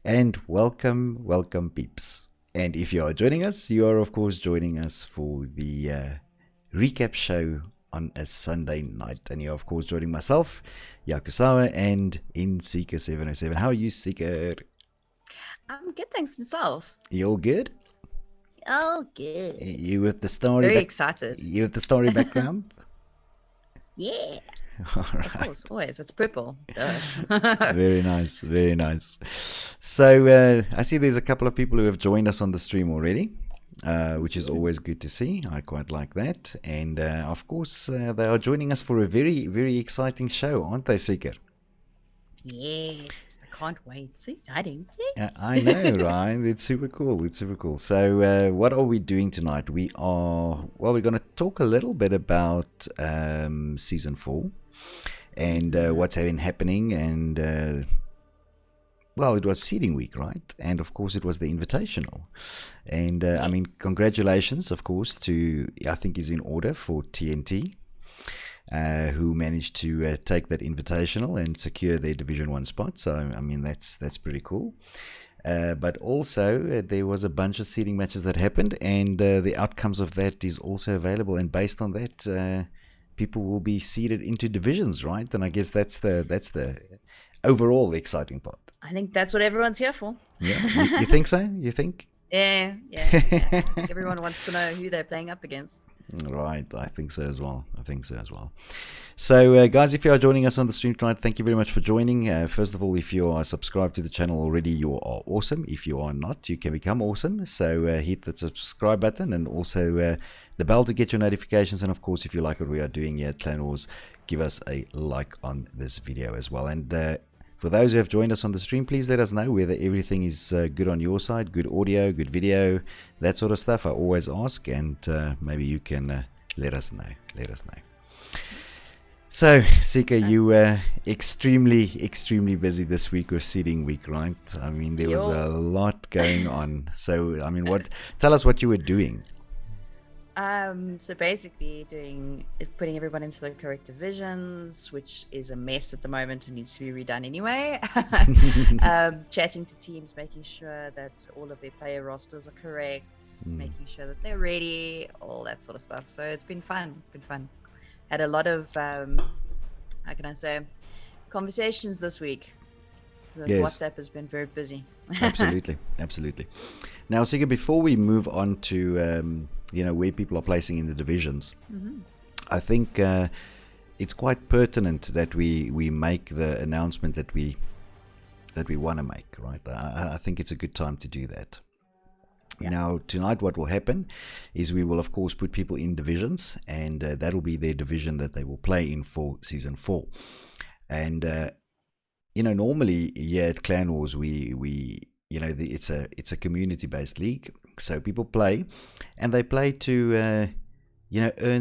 And welcome peeps. And if you are joining us, you are of course joining us for the recap show on a Sunday night. And you're of course joining myself, jacosauer, and in Seeker 707. How are you, Seeker? I'm good, thanks yourself. You all good? Oh, good. You with the story? Very excited. You with the story background? Yeah. All right. Of course, always. It's purple. Very nice, very nice. So I see there's a couple of people who have joined us on the stream already, which is always good to see. I quite like that. And of course, they are joining us for a very, very exciting show, aren't they, Seeker? Yes. I can't wait. It's so exciting. I know, right? It's super cool. It's super cool. So what are we doing tonight? We're going to talk a little bit about Season 4 and what's been happening. And, it was seeding week, right? And, of course, it was the Invitational. And, congratulations, of course, I think is in order for TNT. Who managed to take that Invitational and secure their Division 1 spot. So, that's pretty cool. But also, there was a bunch of seeding matches that happened, and the outcomes of that is also available. And based on that, people will be seeded into divisions, right? And I guess that's the overall exciting part. I think that's what everyone's here for. Yeah, you think so? You think? Yeah. I think everyone wants to know who they're playing up against. Right, I think so as well. So, guys, if you are joining us on the stream tonight, thank you very much for joining. First of all, if you are subscribed to the channel already, you are awesome. If you are not, you can become awesome. So, hit the subscribe button and also the bell to get your notifications. And, of course, if you like what we are doing here at Clan Wars, give us a like on this video as well. And for those who have joined us on the stream, please let us know whether everything is good on your side, good audio, good video, that sort of stuff. I always ask, and maybe you can let us know. So, Seeker, you were extremely busy this week with seeding week, right? I mean, there was a lot going on. So, tell us what you were doing. So basically putting everyone into the correct divisions, which is a mess at the moment and needs to be redone anyway. Chatting to teams, making sure that all of their player rosters are correct, making sure that they're ready, all that sort of stuff. So it's been fun. Had a lot of, conversations this week. So yes. WhatsApp has been very busy. Absolutely. Now, Seeker, before we move on to where people are placing in the divisions, I think it's quite pertinent that we make the announcement that we want to make, right? I think it's a good time to do that. Yeah. Now, tonight what will happen is we will, of course, put people in divisions, and that'll be their division that they will play in for Season 4. And normally here at Clan Wars, it's a community-based league, so people play, and they play to earn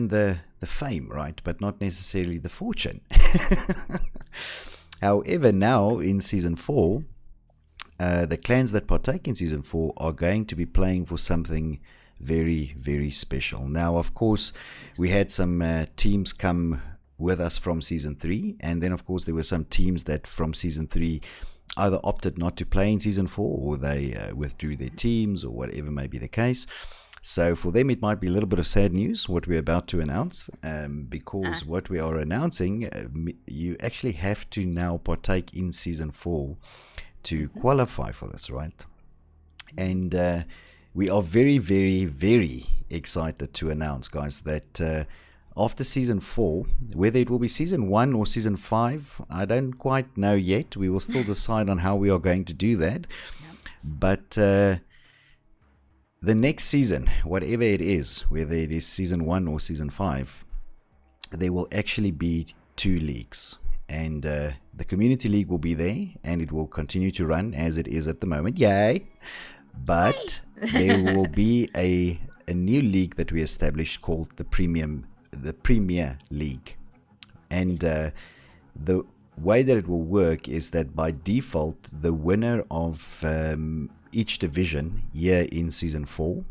the fame, right? But not necessarily the fortune. However, now in Season 4, the clans that partake in Season 4 are going to be playing for something very, very special. Now, of course, we had some teams come with us from Season 3, and then of course there were some teams that from Season 3 either opted not to play in Season 4, or they withdrew their teams, or whatever may be the case. So for them it might be a little bit of sad news what we're about to announce, because what we are announcing, you actually have to now partake in Season 4 to qualify for this, right? And we are very, very, very excited to announce, guys, that after Season 4, whether it will be Season 1 or Season 5, I don't quite know yet. We will still decide on how we are going to do that. Yep. But the next season, whatever it is, whether it is Season 1 or Season 5, there will actually be 2 leagues. And the Community League will be there, and it will continue to run as it is at the moment. Yay! But there will be a new league that we established called the Premier League. And the way that it will work is that by default, the winner of each division here in Season 4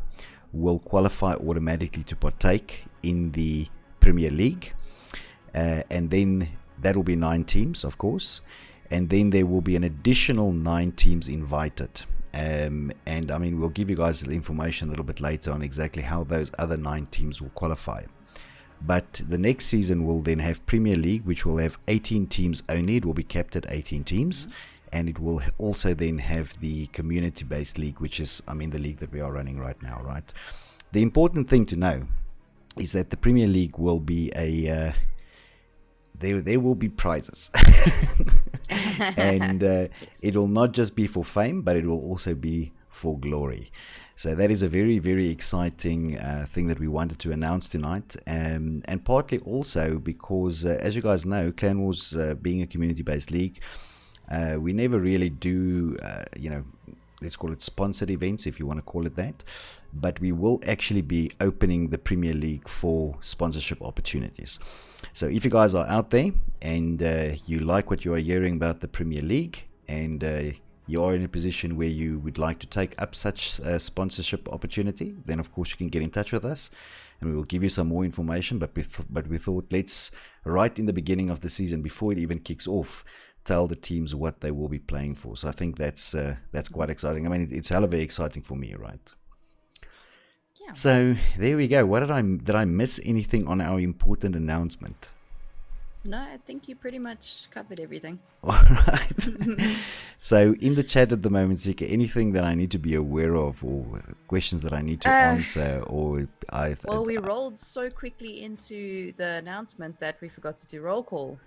will qualify automatically to partake in the Premier League. And then That will be 9 teams, of course. And then there will be an additional 9 teams invited. And I mean, we'll give you guys the information a little bit later on exactly how those other 9 teams will qualify. But the next season will then have Premier League, which will have 18 teams only. It will be capped at 18 teams. And it will also then have the community-based league, which is, I mean, the league that we are running right now, right? The important thing to know is that the Premier League will be there will be prizes. And it will not just be for fame, but it will also be for glory. So that is a very, very exciting thing that we wanted to announce tonight. And partly also because, as you guys know, Clan Wars being a community-based league, we never really do, let's call it sponsored events, if you want to call it that. But we will actually be opening the Premier League for sponsorship opportunities. So if you guys are out there and you like what you are hearing about the Premier League, and you are in a position where you would like to take up such a sponsorship opportunity, then of course you can get in touch with us and we will give you some more information. But we thought, let's, right in the beginning of the season, before it even kicks off, tell the teams what they will be playing for. So I think that's quite exciting. I mean, it's hella very exciting for me, right? Yeah. So there we go. What did I miss anything on our important announcement? No, I think you pretty much covered everything. All right. So in the chat at the moment, Zika, anything that I need to be aware of, or questions that I need to answer, or we rolled so quickly into the announcement that we forgot to do roll call.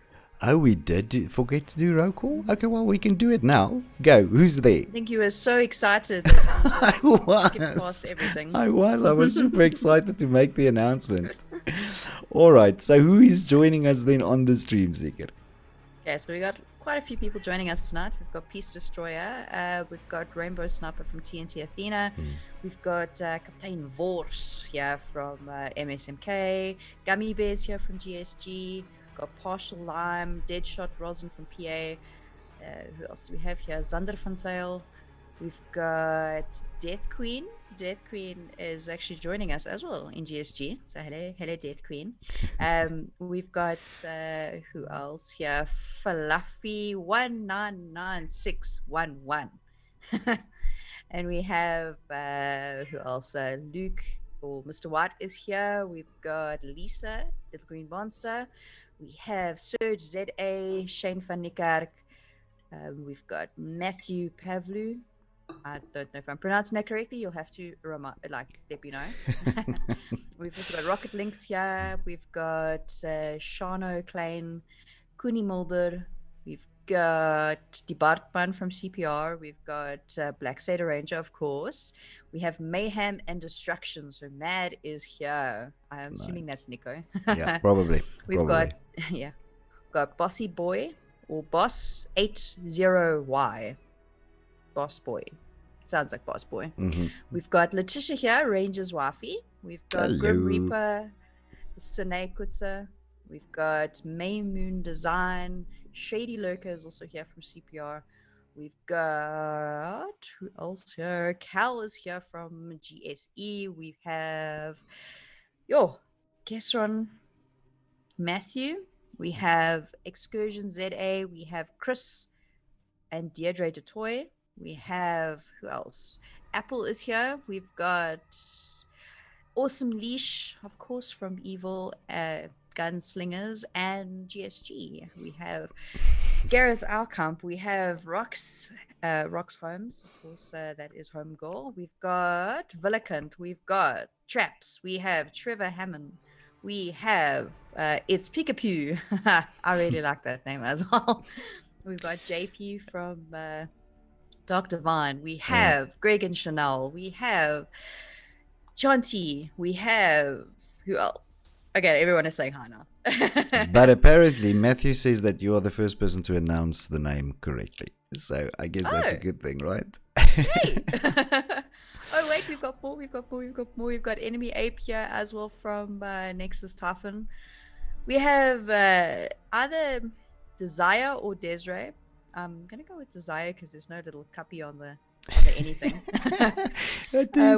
Oh, we did forget to do roll call? Okay, well, we can do it now. Go. Who's there? I think you were so excited that you skipped past everything. I was super excited to make the announcement. All right. So who is joining us then on the stream, Zikr? Okay, so we got quite a few people joining us tonight. We've got Peace Destroyer. We've got Rainbow Sniper from TNT Athena. We've got Captain Vors here from MSMK. Gummy Bears here from GSG. Got Partial Lime, Deadshot Rosin from PA. Who else do we have here? Zander van Sale. We've got Death Queen. Death Queen is actually joining us as well in GSG. So hello Death Queen. We've got who else here? Fluffy 199611. And we have who else? Luke or Mr. White is here. We've got Lisa, Little Green Monster. We have Serge ZA, Shane van Niekerk. We've got Matthew Pavlu. I don't know if I'm pronouncing that correctly. You'll have to let me know. We've also got Rocket Links here. We've got Shano Klein, Kuni Mulder. We've got Die Bartman from CPR. We've got Black Satyr Ranger, of course. We have Mayhem and Destruction. So Mad is here. I'm assuming that's Nico. Yeah, probably. We've got Bossy Boy or Boss 80Y. Boss Boy. Sounds like Boss Boy. Mm-hmm. We've got Letitia here, Ranger's wifey. We've got Grim Reaper, Sine Kutza. We've got May Moon Design. Shady Lurker is also here from CPR. We've got, who else here? Cal is here from GSE. We have, Kesron Matthew. We have Excursion ZA. We have Chris and Deirdre DeToy. We have, who else? Apple is here. We've got Awesome Leash, of course, from Evil Gunslingers and GSG. We have Gareth Alkamp. We have Rox Holmes, of course, that is Home Goal. We've got Villicant. We've got Traps. We have Trevor Hammond. We have It's Peekapoo. I really like that name as well. We've got JP from Dark Divine. We have Greg and Chanel. We have Chauncey. We have, who else? Okay, everyone is saying hi now. But apparently Matthew says that you are the first person to announce the name correctly. So I guess that's a good thing, right? Hey. Oh wait, we've got more. We've got Enemy Ape here as well from Nexus Typhon. We have either Desire or Desiree. I'm gonna go with Desire because there's no little cuppy on the anything.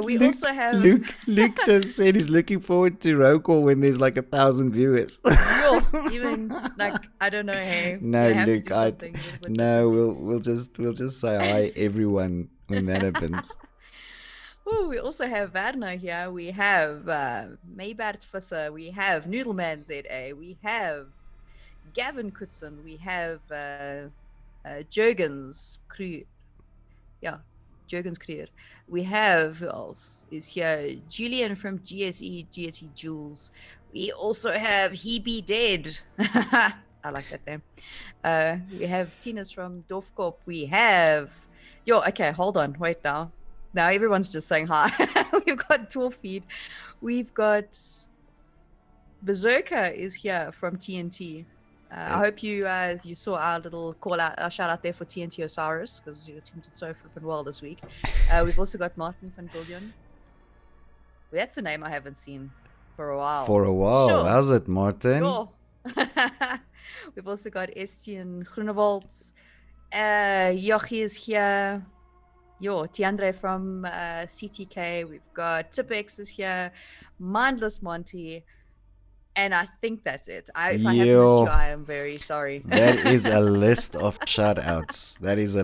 We also have Luke just said he's looking forward to roll call when there's like 1,000 viewers. Even like I don't know. Hey, No, we have to look, do something a little bit no, differently. we'll just say hi everyone when that happens. Oh, we also have Varna here. We have Maybert Visser. We have Noodleman ZA. We have Gavin Kutson. We have Jurgens Crew. Yeah, Jurgens Creer. We have, who else is here? Julian from GSE Jules. We also have He Be Dead. I like that name. We have Tina's from Dorfkorp. We have, okay, hold on, wait now. Now everyone's just saying hi. We've got Torfeed. We've got Berserker is here from TNT. I hope you saw our little call out, our shout out there for TNT Osiris, because your team did so flippin' well this week. We've also got Martin van Billion. That's a name I haven't seen for a while. For a while, Sure. how's it, Martin? Sure. We've also got Estienne Groenewald. Jochie is here. Tiandre from CTK. We've got Tipex is here. Mindless Monty. And I think that's it. If I haven't missed you, I am very sorry. That is a list of shout outs. That's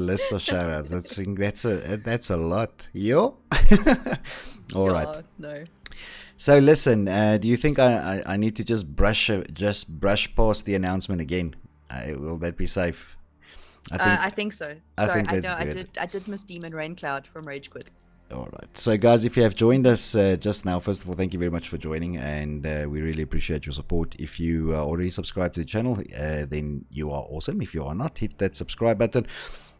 a lot. Yo. All right. No. So listen, do you think I need to just brush past the announcement again? Will that be safe? I think so. Sorry, I did miss Demon Raincloud from Rage Quit. All right. So, guys, if you have joined us just now, first of all, thank you very much for joining, and we really appreciate your support. If you are already subscribed to the channel, then you are awesome. If you are not, hit that subscribe button.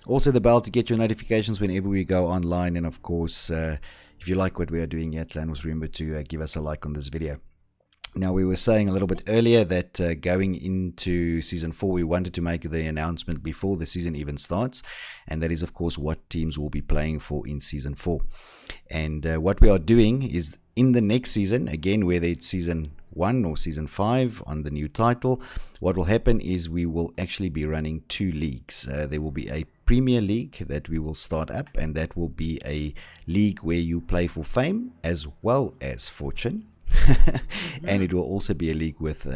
Also, the bell to get your notifications whenever we go online. And, of course, if you like what we are doing here at Clanwars, remember to give us a like on this video. Now, we were saying a little bit earlier that going into Season 4, we wanted to make the announcement before the season even starts. And that is, of course, what teams will be playing for in Season 4. And what we are doing is in the next season, again, whether it's Season 1 or Season 5 on the new title, what will happen is we will actually be running 2 leagues. There will be a Premier League that we will start up, and that will be a league where you play for fame as well as fortune. And it will also be a league with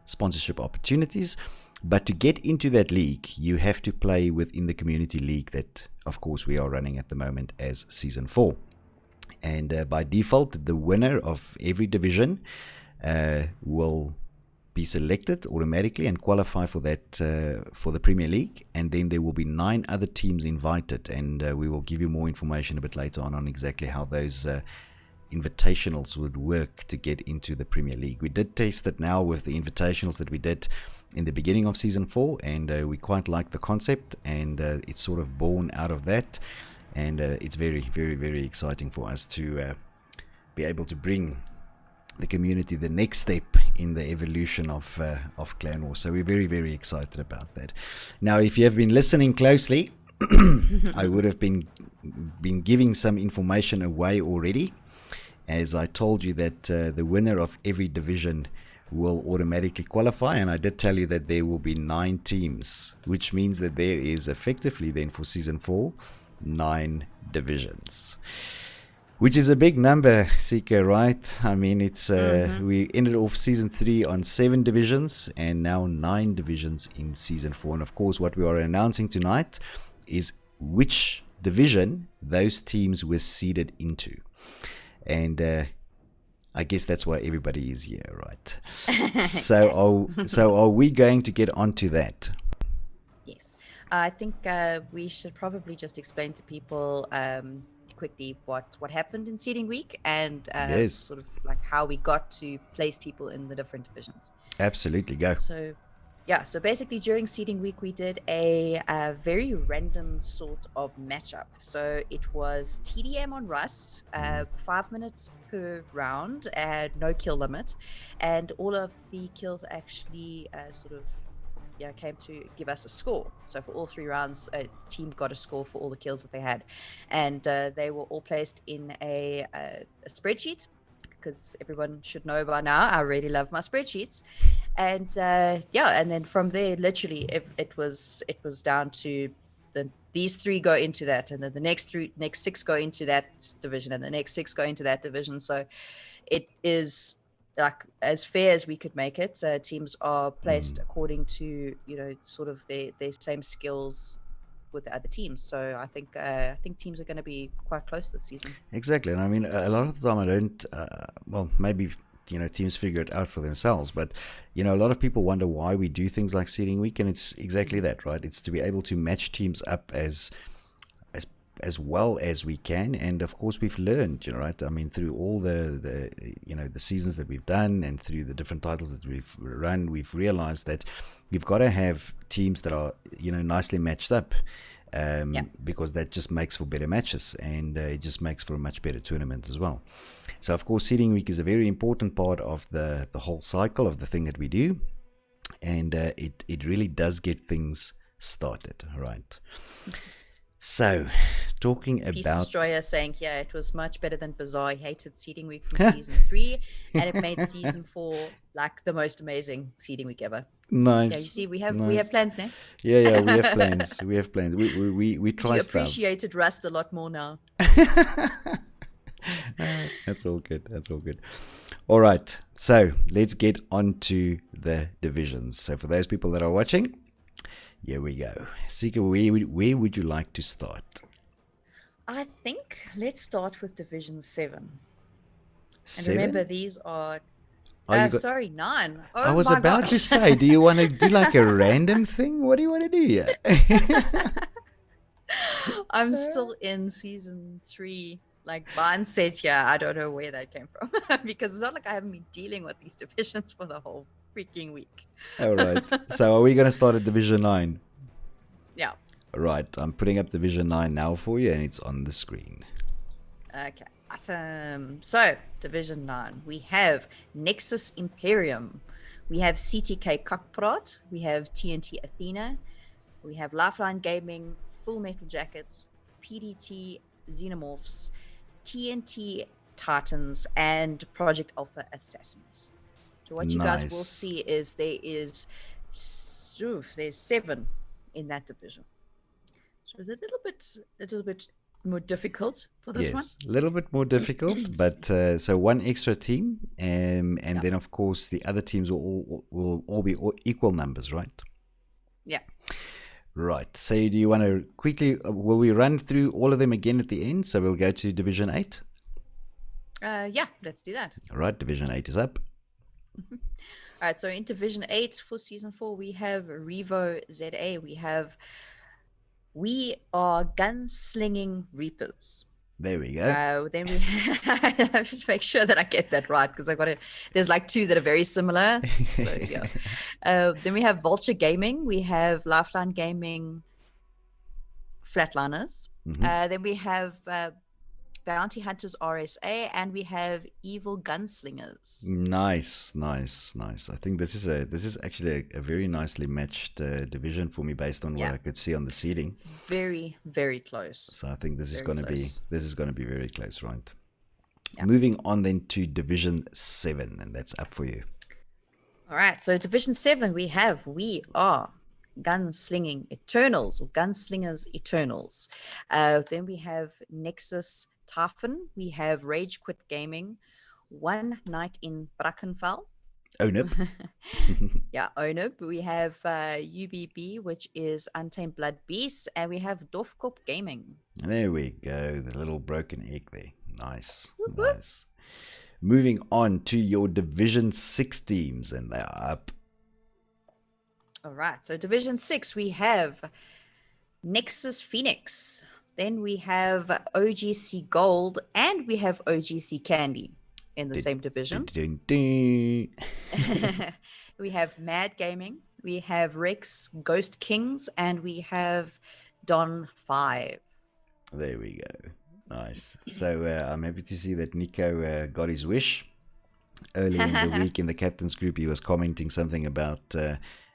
sponsorship opportunities. But to get into that league, you have to play within the community league that, of course, we are running at the moment as Season 4. And by default, the winner of every division will be selected automatically and qualify for that for the Premier League. And then there will be 9 other teams invited, and we will give you more information a bit later on exactly how those invitationals would work to get into the Premier League. We did test it now with the invitationals that we did in the beginning of Season 4, and we quite like the concept, and it's sort of born out of that, and it's very, very, very exciting for us to be able to bring the community the next step in the evolution of Clan Wars. So we're very, very excited about that. Now, if you have been listening closely, I would have been giving some information away already, as I told you that the winner of every division will automatically qualify, and I did tell you that there will be 9 teams, which means that there is effectively then for Season 4 9 divisions, which is a big number, Seeker, right? I mean, it's we ended off Season 3 on 7 divisions, and now 9 divisions in Season 4. And of course, what we are announcing tonight is which division those teams were seeded into. And I guess that's why everybody is here, right? So, are we going to get onto that? Yes. I think we should probably just explain to people quickly what happened in seeding week, and sort of like how we got to place people in the different divisions. Absolutely, go. So basically during seeding week, we did a very random sort of matchup. So it was TDM on Rust, 5 minutes per round, and no kill limit. And all of the kills actually came to give us a score. So for all 3 rounds, a team got a score for all the kills that they had. And they were all placed in a spreadsheet, because everyone should know by now, I really love my spreadsheets. And and then from there, literally, it was down to these 3 go into that, and then the next 6 go into that division, and the next 6 go into that division. So it is like as fair as we could make it. Teams are placed according to, sort of their same skills with the other teams. So I think teams are going to be quite close this season. Exactly. And I mean, a lot of the time I don't, well, maybe, teams figure it out for themselves. But, a lot of people wonder why we do things like seeding week. And it's exactly that, right? It's to be able to match teams up as well as we can. And of course we've learned, right? I mean, through all the seasons that we've done and through the different titles that we've run, we've realized that we've got to have teams that are, nicely matched up. Because that just makes for better matches, and it just makes for a much better tournament as well. So of course seeding week is a very important part of the whole cycle of the thing that we do, and it really does get things started, right? So, talking Peace about Destroyer saying, yeah, it was much better than Bazaar. He hated seeding week from season 3, and it made season 4 like the most amazing seeding week ever. nice. Yeah, you see, we have plans now. Yeah, we have plans. We have plans. We try You stuff. appreciated Rust a lot more now. That's all good. That's all good. All right. So let's get on to the divisions. So for those people that are watching, here we go. Sika, where would you like to start? I think let's start with Division 7. 7? And remember, these are... sorry, 9. Oh, I was about to say, do you want to do like a random thing? What do you want to do here? I'm still in season 3. Like mindset, yeah, I don't know where that came from. Because it's not like I haven't been dealing with these divisions for the whole freaking week. All right. So are we going to start at Division 9? Yeah. Right. I'm putting up Division 9 now for you, and it's on the screen. Okay. Awesome. So, Division 9. We have Nexus Imperium. We have CTK Cockprot. We have TNT Athena. We have Lifeline Gaming, Full Metal Jackets, PDT Xenomorphs, TNT Titans, and Project Alpha Assassins. So what you guys will see is there's 7 in that division. So it's a little bit more difficult for this one. Yes, a little bit more difficult, but so one extra team, and then of course the other teams will all be equal numbers, right? Yeah. Right. So do you want to quickly? Will we run through all of them again at the end? So we'll go to Division 8. Yeah, let's do that. All right. Division 8 is up. All right. So in Division 8 for Season 4, we have Revo ZA. We are Gunslinging Reapers. There we go. Then we I should make sure that I get that right, because there's like 2 that are very similar. So yeah. Then we have Vulture Gaming. We have Lifeline Gaming, Flatliners. Then we have Bounty Hunters RSA, and we have Evil Gunslingers. Nice. I think this is actually a very nicely matched division for me based on what I could see on the seeding. Very, very close. So I think this is going to be very close, right? Yeah. Moving on then to Division 7, and that's up for you. All right. So Division 7, we are Gunslinging Eternals, or Gunslingers Eternals. Then we have Nexus Typhon. We have Rage Quit Gaming, One Night in Brackenfell. Onub. Yeah, Onub. We have UBB, which is Untamed Blood Beasts, and we have Dofkop Gaming. There we go. The little broken egg there. Nice. Nice. Moving on to your Division 6 teams, and they are up. All right. So Division 6, we have Nexus Phoenix. Then we have OGC Gold, and we have OGC Candy in the same division. We have Mad Gaming, we have Rex Ghost Kings, and we have Don 5. There we go. Nice. So I'm happy to see that Nico got his wish. Early in the week in the captain's group, he was commenting something about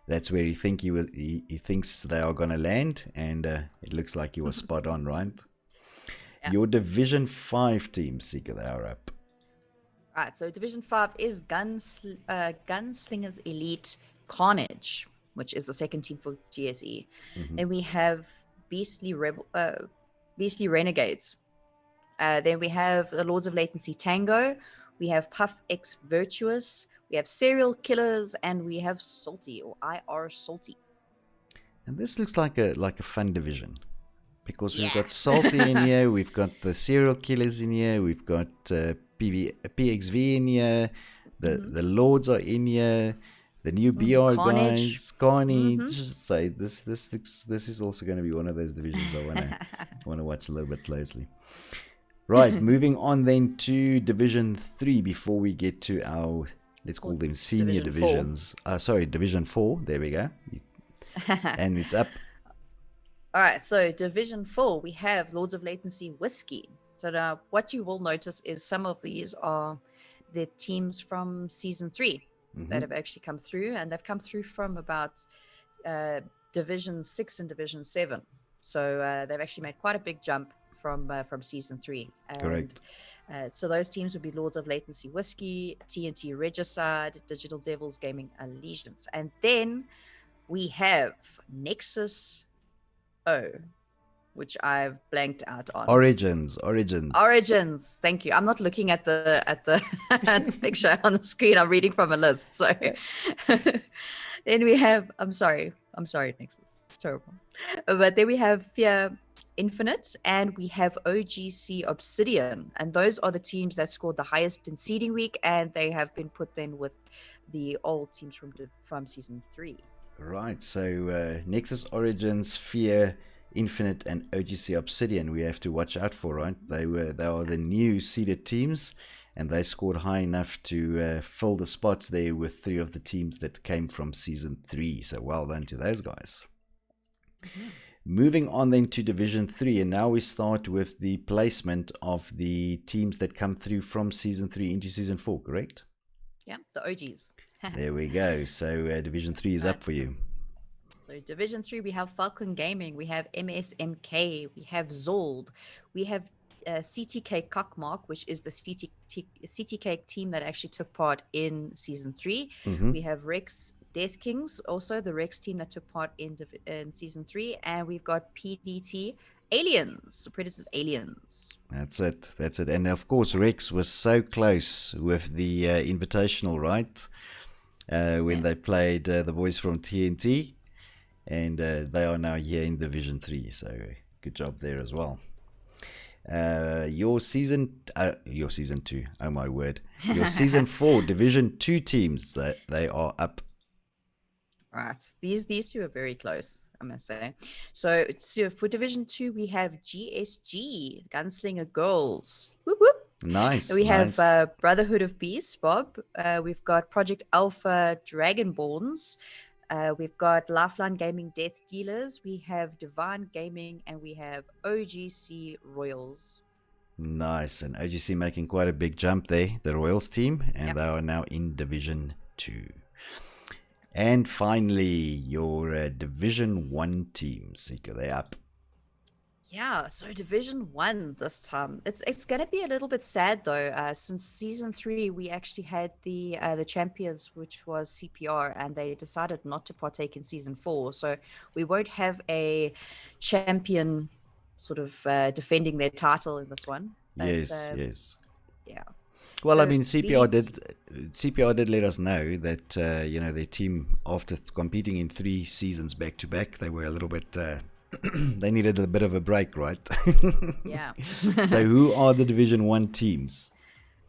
that's where he thinks they are going to land, and it looks like he was spot on, right? Yeah. Your Division 5 team, Sika, they are up. Right, so Division 5 is Gunslingers Elite Carnage, which is the second team for GSE. Then we have Beastly Renegades. Then we have the Lords of Latency Tango. We have Puff X Virtuous. We have Serial Killers, and we have Salty or IR Salty. And this looks like a fun division. Because we've got Yeah. Salty in here, we've got the Serial Killers in here, we've got PXV in here, the Lords are in here, the new BR Carnage. guys, Carnage. So this is also going to be one of those divisions I want to watch a little bit closely. Right, moving on then to Division 3 before we get to our, let's call them senior divisions. Division 4. There we go. And it's up. All right, so Division 4, we have Lords of Latency Whiskey. So now what you will notice is some of these are the teams from Season 3 that have actually come through, and they've come through from about Division 6 and Division 7. So they've actually made quite a big jump from Season 3. And, Correct. So those teams would be Lords of Latency Whiskey, TNT Regicide, Digital Devils Gaming Allegiance. And then we have Nexus O, which I've blanked out on. Origins. Thank you. I'm not looking at the at the picture on the screen. I'm reading from a list. So then we have. I'm sorry, Nexus. It's terrible. But then we have Fear Infinite, and we have OGC Obsidian, and those are the teams that scored the highest in seeding week, and they have been put then with the old teams from Season 3. Right, so Nexus, Origins, Fear, Infinite, and OGC Obsidian we have to watch out for, right? They are the new seeded teams, and they scored high enough to fill the spots there with 3 of the teams that came from Season 3. So well done to those guys. Moving on then to Division 3, and now we start with the placement of the teams that come through from Season 3 into Season 4, correct? Yeah, the OGs. There we go. So Division 3 is up for you. So Division 3, we have Falcon Gaming, we have MSMK, we have Zold, we have CTK Cockmark, which is the CTK team that actually took part in Season 3. We have Rex Death Kings, also the Rex team that took part in Season 3. And we've got PDT Aliens, Predators Aliens. That's it. And of course, Rex was so close with the Invitational, right? When they played the boys from TNT, and they are now here in Division 3, so good job there as well. Your season 2, oh my word, your Season 4 Division 2 teams, they are up. Right, these two are very close, I must say. So for Division 2, we have GSG, Gunslinger Girls. Whoop, whoop. Nice. We have Brotherhood of Beasts, Bob. We've got Project Alpha Dragonborns. We've got Lifeline Gaming Death Dealers. We have Divine Gaming, and we have OGC Royals. Nice. And OGC making quite a big jump there, the Royals team, and they are now in Division 2. And finally, your Division 1 team, Sika, they're up. Yeah, so Division 1 this time. It's going to be a little bit sad though. Since Season 3, we actually had the champions, which was CPR, and they decided not to partake in Season 4. So we won't have a champion sort of defending their title in this one. But, yes. Yeah. Well, So I mean, CPR did let us know that their team, after competing in 3 seasons back to back, they were a little bit. They needed a bit of a break, right? Yeah. So who are the Division 1 teams?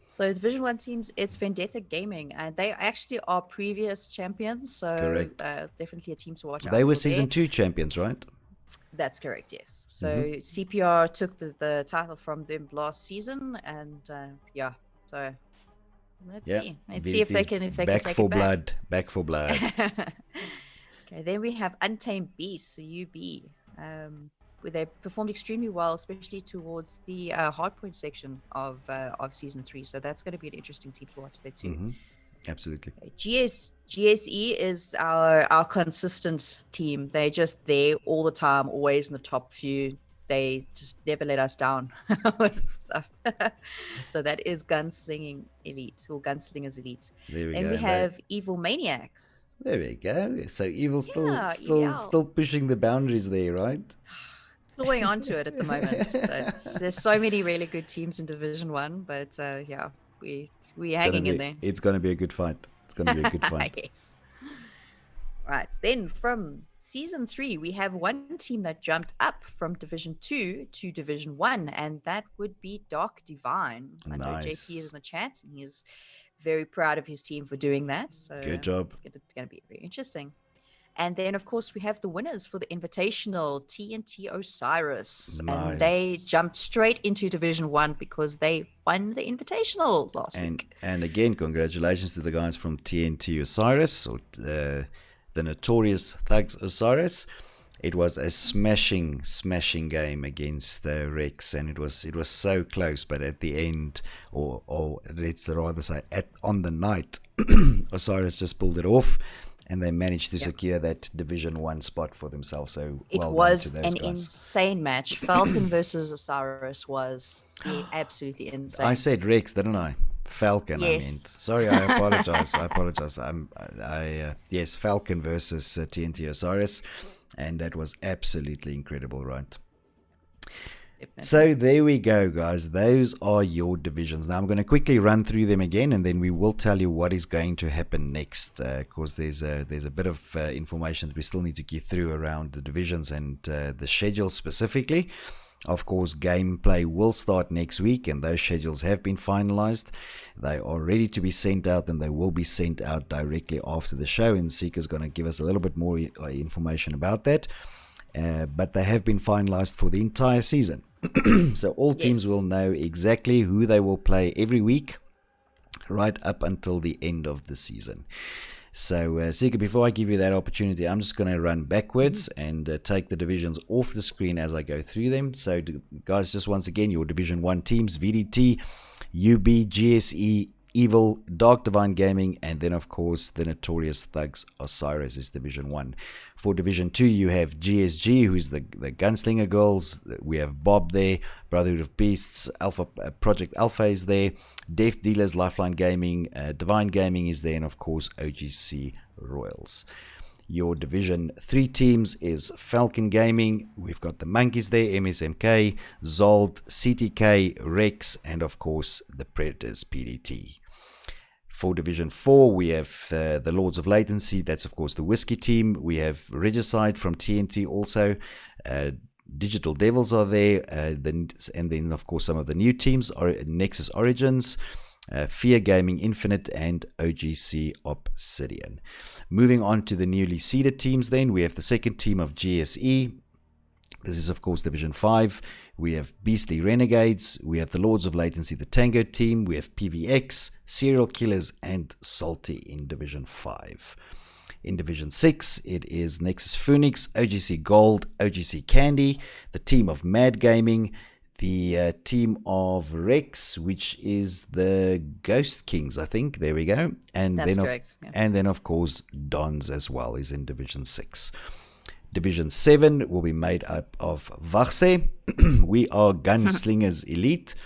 So Division 1 teams, it's Vendetta Gaming, and they actually are previous champions. So Correct. Definitely a team to watch out They were for Season there. 2 champions, right? That's correct, yes. So CPR took the title from them last season, and so let's see. Let's see if they can take it back. Back for blood. Okay, then we have Untamed Beasts, so UB, where they performed extremely well, especially towards the hardpoint section of Season 3. So that's going to be an interesting team to watch there too. Absolutely. GSE is our consistent team. They're just there all the time, always in the top few. They just never let us down with stuff. So that is Gunslinging Elite, or Gunslingers Elite. There we go. And we have Evil Maniacs. There we go. So Evil's Yeah, still pushing the boundaries there, right? Clawing onto it at the moment. But there's so many really good teams in Division 1, but we're hanging in there. It's gonna be a good fight. It's gonna be a good fight. Yes. Right. Then from season 3, we have one team that jumped up from Division 2 to Division 1, and that would be Dark Divine. I know JP is in the chat, and he's very proud of his team for doing that. So good job. It's going to be very interesting. And then, of course, we have the winners for the Invitational, TNT Osiris. Nice. And they jumped straight into Division 1 because they won the Invitational last week. And again, congratulations to the guys from TNT Osiris, or the notorious Thugs Osiris. It was a smashing game against Rex, and it was so close. But at the end, or let's rather say, on the night, Osiris just pulled it off, and they managed to secure that Division 1 spot for themselves. So it was an insane match. Falcon versus Osiris was absolutely insane. I said Rex, didn't I? Falcon, yes. I meant. Sorry, I apologize. Yes, Falcon versus TNT Osiris, and that was absolutely incredible, right? Definitely. So there we go, guys. Those are your divisions. Now I'm going to quickly run through them again, and then we will tell you what is going to happen next. Because there's a bit of information that we still need to get through around the divisions and the schedule specifically. Of course, gameplay will start next week, and those schedules have been finalized. They are ready to be sent out, and they will be sent out directly after the show, and Seeker's going to give us a little bit more information about that. But they have been finalized for the entire season. So all teams will know exactly who they will play every week, right up until the end of the season. So, Seeker, before I give you that opportunity, I'm just going to run backwards and take the divisions off the screen as I go through them. So, guys, just once again, your Division 1 teams, VDT, UB, GSE, Evil, Dark Divine Gaming, and then, of course, the notorious Thugs Osiris is Division 1. For Division 2, you have GSG, who's the Gunslinger Girls. We have Bob there, Brotherhood of Beasts, Alpha Project Alpha is there, Death Dealers, Lifeline Gaming, Divine Gaming is there, and, of course, OGC Royals. Your Division 3 teams is Falcon Gaming. We've got the Monkeys there, MSMK, Zold, CTK, Rex, and, of course, the Predators, PDT. For Division 4, we have the Lords of Latency. That's, of course, the Whiskey team. We have Regicide from TNT also. Digital Devils are there. And then, of course, some of the new teams are Nexus Origins, Fear Gaming Infinite, and OGC Obsidian. Moving on to the newly seeded teams then, we have the second team of GSE. This is, of course, Division 5. We have Beastly Renegades. We have the Lords of Latency, the Tango team. We have PVX, Serial Killers, and Salty in Division 5. In Division 6, it is Nexus Phoenix, OGC Gold, OGC Candy, the team of Mad Gaming, the team of Rex, which is the Ghost Kings, I think. There we go. And that's correct. And then, of course, Dons as well is in Division 6. Division 7 will be made up of Varse. We are Gunslingers Elite.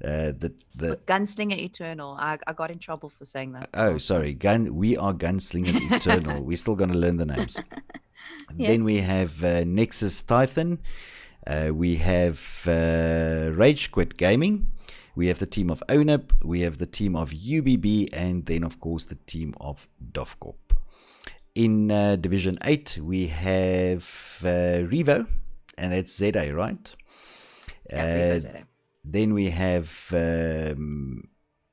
Gunslinger Eternal. I got in trouble for saying that. Oh, sorry. We are Gunslingers Eternal. We're still going to learn the names. Then we have Nexus Titan. We have Rage Quit Gaming. We have the team of ONIP. We have the team of UBB. And then, of course, the team of Dovcorp. In Division 8, we have Revo, and that's ZA, right? Then we have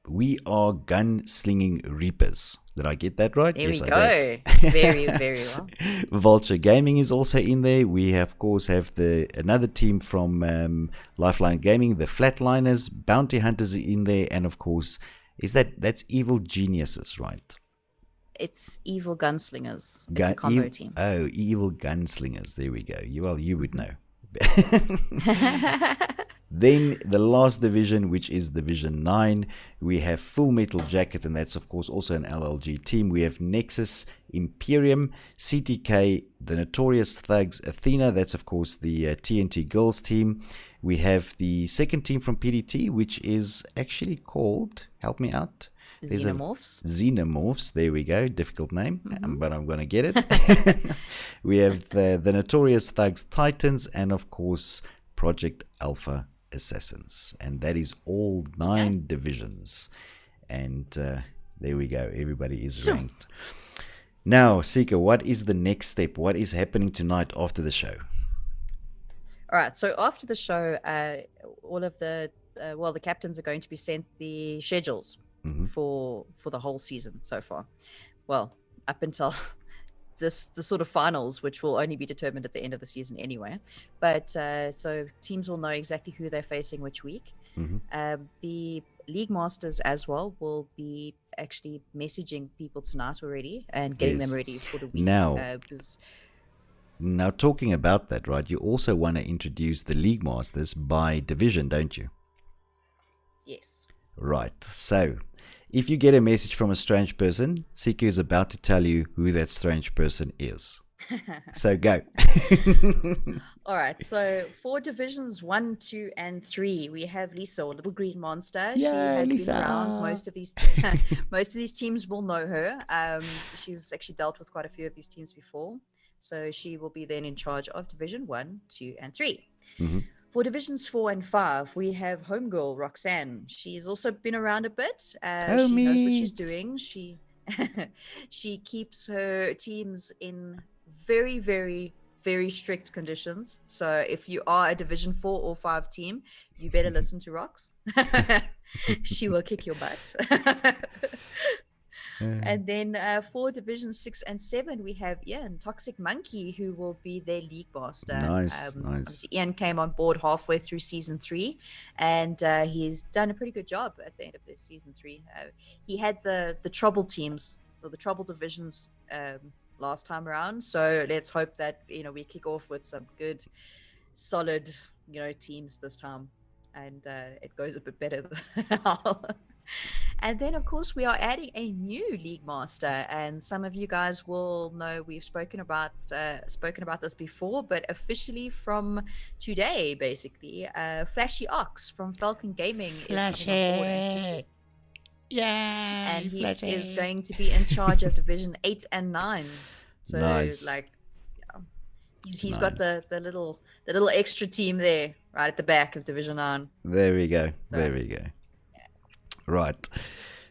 We Are Gunslinging Reapers. Did I get that right? There yes, we I go. Very, very well. Vulture Gaming is also in there. We, of course, have another team from Lifeline Gaming, the Flatliners, Bounty Hunters in there, and, of course, that's Evil Geniuses, right? It's Evil Gunslingers. It's a combo team. Oh, Evil Gunslingers. There we go. You would know. Then the last division, which is Division 9, we have Full Metal Jacket, and that's, of course, also an LLG team. We have Nexus, Imperium, CTK, the Notorious Thugs, Athena. That's, of course, the TNT Girls team. We have the second team from PDT, which is actually called, help me out, Xenomorphs. There we go. Difficult name, but I'm going to get it. We have the Notorious Thugs Titans, and, of course, Project Alpha Assassins. And that is all 9 divisions. and there we go. Everybody is Sure. ranked. Now, Seeker, what is the next step? What is happening tonight after the show? All right. So after the show, all of the the captains are going to be sent the schedules for the whole season so far. Well, up until the sort of finals, which will only be determined at the end of the season anyway. But so teams will know exactly who they're facing which week. The league masters as well will be actually messaging people tonight already and getting them ready for the week. Now, talking about that, right, you also want to introduce the League Masters by division, don't you? Yes. Right. So, if you get a message from a strange person, Seeker is about to tell you who that strange person is. So, go. All right. So, for divisions 1, 2, and 3, we have Lisa, a little green monster. Yay, she has Lisa. been around most of these teams will know her. She's actually dealt with quite a few of these teams before. So she will be then in charge of Division 1, 2, and 3. For Divisions 4 and 5, we have Homegirl Roxanne. She's also been around a bit. She knows what she's doing. She she keeps her teams in very, very, very strict conditions. So if you are a Division 4 or 5 team, you better listen to Rox. She will kick your butt. And then for Division 6 and 7, we have Ian, Toxic Monkey, who will be their league master. Nice. Ian came on board halfway through Season 3, and he's done a pretty good job at the end of this Season 3. He had the trouble teams, or the trouble divisions last time around, so let's hope that we kick off with some good, solid teams this time, and it goes a bit better than now. And then, of course, we are adding a new league master, and some of you guys will know we've spoken about this before, but officially from today, basically, Flashy Ox from Falcon Gaming is coming on board. And he is going to be in charge of Division 8 and 9. So, he's got the little extra team there, right at the back of Division 9. There we go. Right.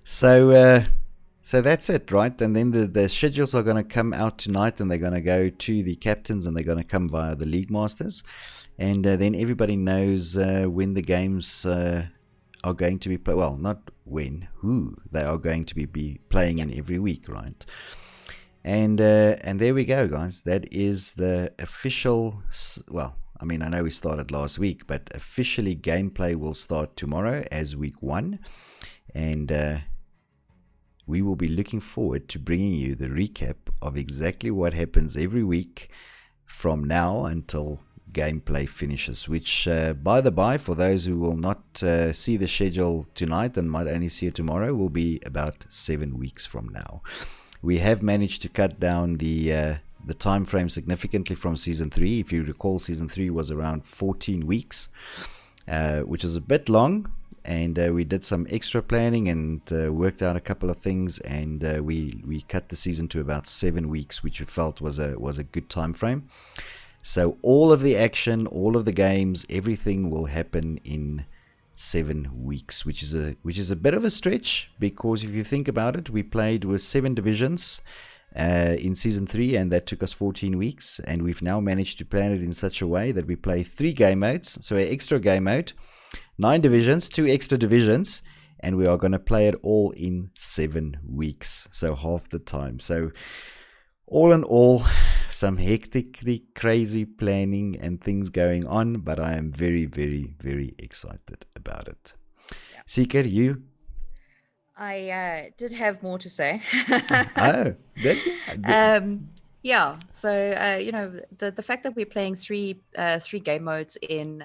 So that's it, right? And then the schedules are going to come out tonight, and they're going to go to the captains, and they're going to come via the League Masters. And then everybody knows when the games are going to be played. Well, not when, who they are going to be playing in every week, right? And there we go, guys. That is the official, well, I mean, I know we started last week, but officially gameplay will start tomorrow as week 1. And we will be looking forward to bringing you the recap of exactly what happens every week from now until gameplay finishes, which, by the by, for those who will not see the schedule tonight and might only see it tomorrow, will be about 7 weeks from now. We have managed to cut down the time frame significantly from Season 3. If you recall, Season 3 was around 14 weeks, which is a bit long. And we did some extra planning and worked out a couple of things, and we cut the season to about 7 weeks, which we felt was a good time frame. So all of the action, all of the games, everything will happen in 7 weeks, which is a bit of a stretch, because if you think about it, we played with 7 divisions in Season 3, and that took us 14 weeks, and we've now managed to plan it in such a way that we play 3 game modes, so an extra game mode, 9 divisions, 2 extra divisions, and we are going to play it all in 7 weeks, so half the time. So all in all, some hectically crazy planning and things going on, but I am very, very, very excited about it. Yeah. Seeker, you? I did have more to say. Oh, yeah. So the fact that we're playing three game modes in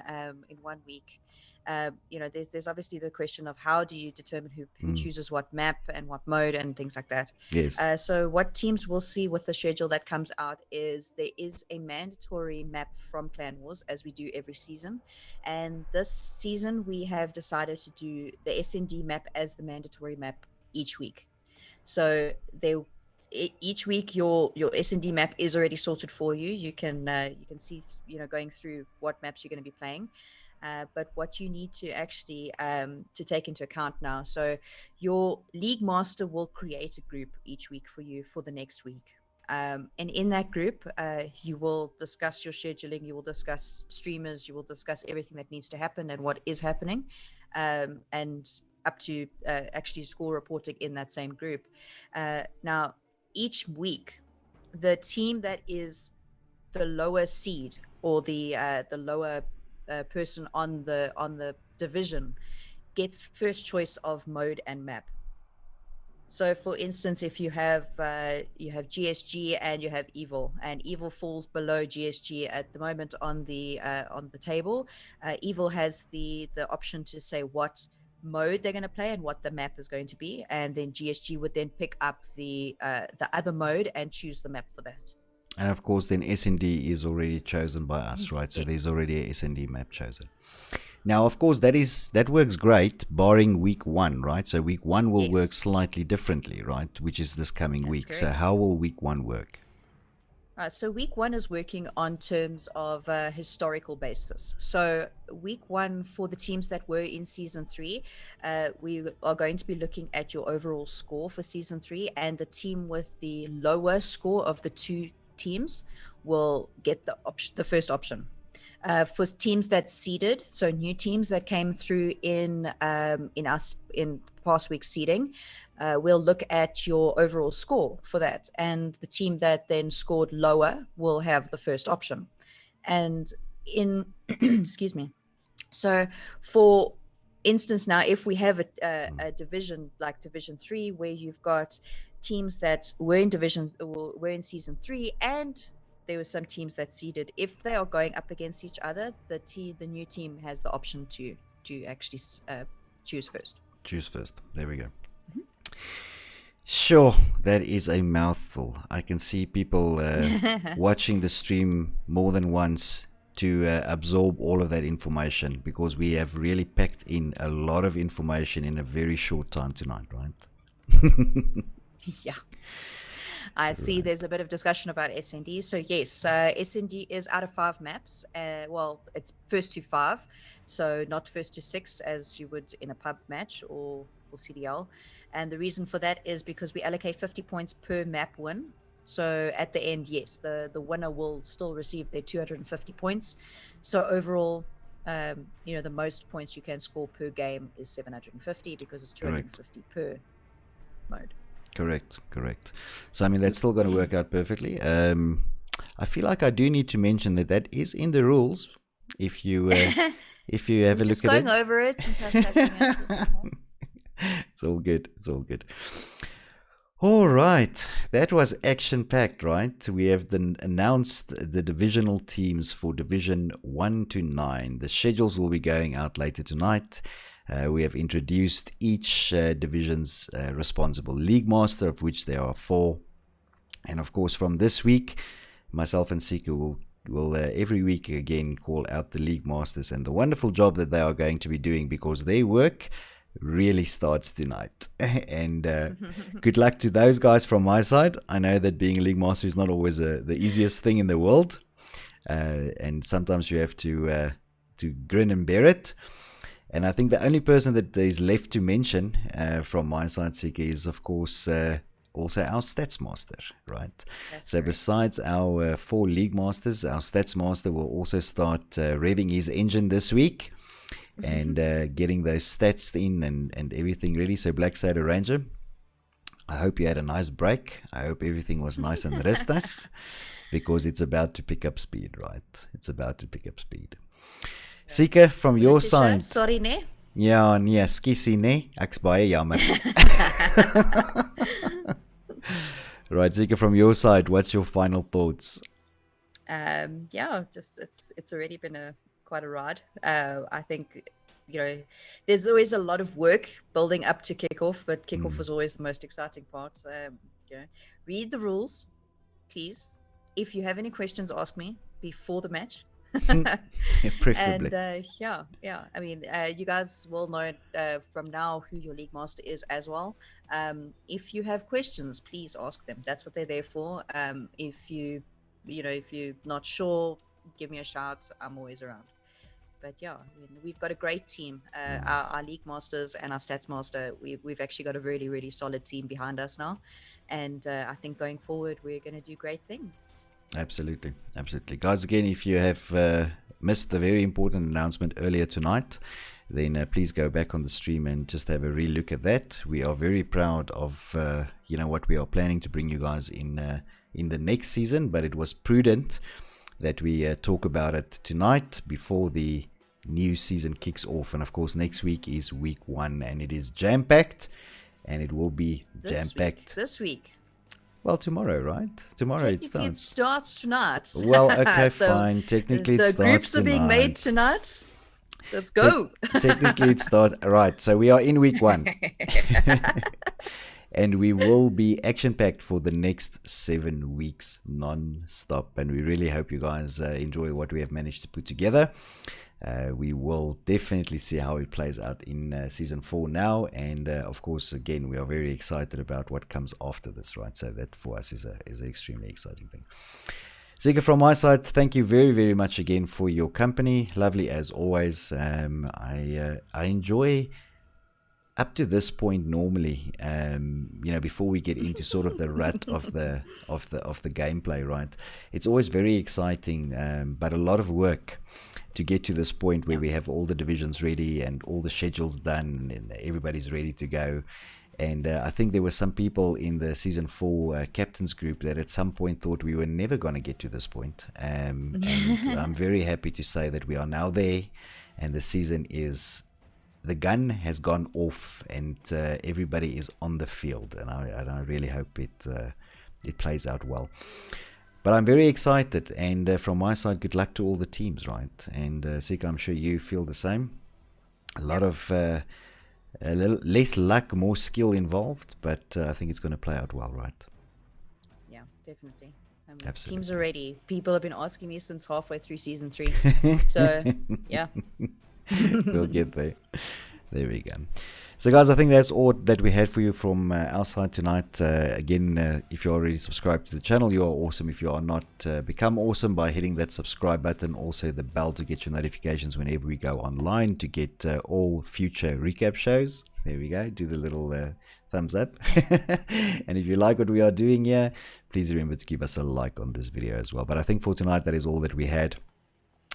1 week. There's obviously the question of how do you determine who chooses what map and what mode and things like that. Yes. So what teams will see with the schedule that comes out is there is a mandatory map from Clan Wars, as we do every season. And this season we have decided to do the SND map as the mandatory map each week. So each week your SND map is already sorted for you. You can see going through what maps you're going to be playing. But what you need to actually to take into account now, so your league master will create a group each week for you for the next week. And in that group, you will discuss your scheduling, you will discuss streamers, you will discuss everything that needs to happen and what is happening, and up to actually score reporting in that same group. Now, each week, the team that is the lower seed or the lower person on the division gets first choice of mode and map. So, for instance, if you have GSG and you have Evil, and Evil falls below GSG at the moment on the table, Evil has the option to say what mode they're going to play and what the map is going to be, and then GSG would then pick up the other mode and choose the map for that. And of course, then SND is already chosen by us, right? So Yes. there's already a SND map chosen. Now, of course, that works great, barring week 1, right? So week 1 will Yes. work slightly differently, right? Which is this coming That's week. So correct. how will week 1 work? So week 1 is working on terms of historical basis. So week 1 for the teams that were in season 3, we are going to be looking at your overall score for season 3, and the team with the lower score of the 2 teams will get the first option. For teams that seeded, so new teams that came through in past week's seeding, we'll look at your overall score for that, and the team that then scored lower will have the first option. And in excuse me. So, for instance, now if we have a division like Division 3, where you've got teams that were in season 3, and there were some teams that seeded, if they are going up against each other, the new team has the option to actually choose first. Choose first. There we go. Sure, that is a mouthful. I can see people watching the stream more than once to absorb all of that information, because we have really packed in a lot of information in a very short time tonight, right? Yeah. I see there's a bit of discussion about SND. So yes, SND is out of 5 maps. Well, it's first to 5, so not first to 6 as you would in a pub match or CDL. And the reason for that is because we allocate 50 points per map win. So at the end, yes, the winner will still receive their 250 points. So overall, the most points you can score per game is 750, because it's 250 per mode. Correct. So, I mean, that's still going to work out perfectly. I feel like I do need to mention that is in the rules. If you have a look at it. Just going over it and testing it. It's all good. All right. That was action-packed, right? We have then announced the divisional teams for Division 1 to 9. The schedules will be going out later tonight. We have introduced each division's responsible league master, of which there are 4. And of course, from this week, myself and Sika will every week again call out the league masters and the wonderful job that they are going to be doing, because their work really starts tonight. And good luck to those guys from my side. I know that being a league master is not always the easiest thing in the world, and sometimes you have to grin and bear it. And I think the only person that is left to mention from my side, Sika, is of course also our stats master, right? That's so correct. Besides our 4 league masters, our stats master will also start revving his engine this week and getting those stats in and everything ready. So Black Soda Ranger, I hope you had a nice break. I hope everything was nice and rustig, because it's about to pick up speed, right? It's about to pick up speed. Sika, from your side. Sorry, ne? Ja, nee, skiesie nee. Ek's baie jammer. Right, Sika, from your side, what's your final thoughts? Just it's already been quite a ride. I think there's always a lot of work building up to kickoff, but kickoff is always the most exciting part. Read the rules, please. If you have any questions, ask me before the match. Preferably. And I mean, you guys will know from now who your league master is as well. If you have questions, please ask them. That's what they're there for. If you're not sure, give me a shout. I'm always around. But yeah, we've got a great team. Our league masters and our stats master, we've actually got a really, really solid team behind us now. And I think going forward, we're going to do great things. Absolutely. Absolutely. Guys, again, if you have missed the very important announcement earlier tonight, then please go back on the stream and just have a relook at that. We are very proud of what we are planning to bring you guys in the next season, but it was prudent that we talk about it tonight before the new season kicks off. And of course, next week is week 1, and it is jam-packed, and it will be jam-packed this week. Well, tomorrow, right? Tomorrow it starts. It starts tonight. Well, okay, so fine. Technically, it starts tonight. The groups are being made tonight. Let's go. Technically, it starts. Right, so we are in week 1. And we will be action-packed for the next 7 weeks non-stop. And we really hope you guys enjoy what we have managed to put together. We will definitely see how it plays out in season 4 now. And of course, again, we are very excited about what comes after this, right? So that for us is an extremely exciting thing. Zika, from my side, thank you very, very much again for your company. Lovely as always. I enjoy... Up to this point, normally, before we get into sort of the rut of the gameplay, right? It's always very exciting, but a lot of work to get to this point where we have all the divisions ready and all the schedules done and everybody's ready to go. And I think there were some people in the season 4 captains group that at some point thought we were never going to get to this point. And I'm very happy to say that we are now there, and the season is. The gun has gone off, and everybody is on the field, and I really hope it plays out well. But I'm very excited, and from my side, good luck to all the teams, right? And Sika, I'm sure you feel the same. A lot of a little less luck, more skill involved, but I think it's going to play out well, right? Yeah, definitely. Absolutely. Teams are ready. People have been asking me since halfway through season 3. So, yeah. We'll get there. There we go. So guys, I think that's all that we had for you from our side tonight. Again, if you're already subscribed to the channel, you are awesome. If you are not, become awesome by hitting that subscribe button, also the bell to get your notifications whenever we go online, to get all future recap shows. There we go. Do the little thumbs up. And if you like what we are doing here, please remember to give us a like on this video as well. But I think for tonight, that is all that we had.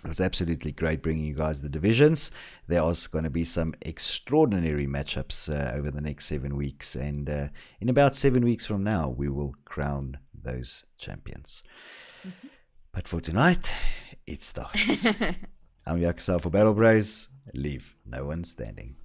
It was absolutely great bringing you guys the divisions. There are going to be some extraordinary matchups over the next 7 weeks. And in about 7 weeks from now, we will crown those champions. Mm-hmm. But for tonight, it starts. I'm jacosauer for BattleBros. Leave no one standing.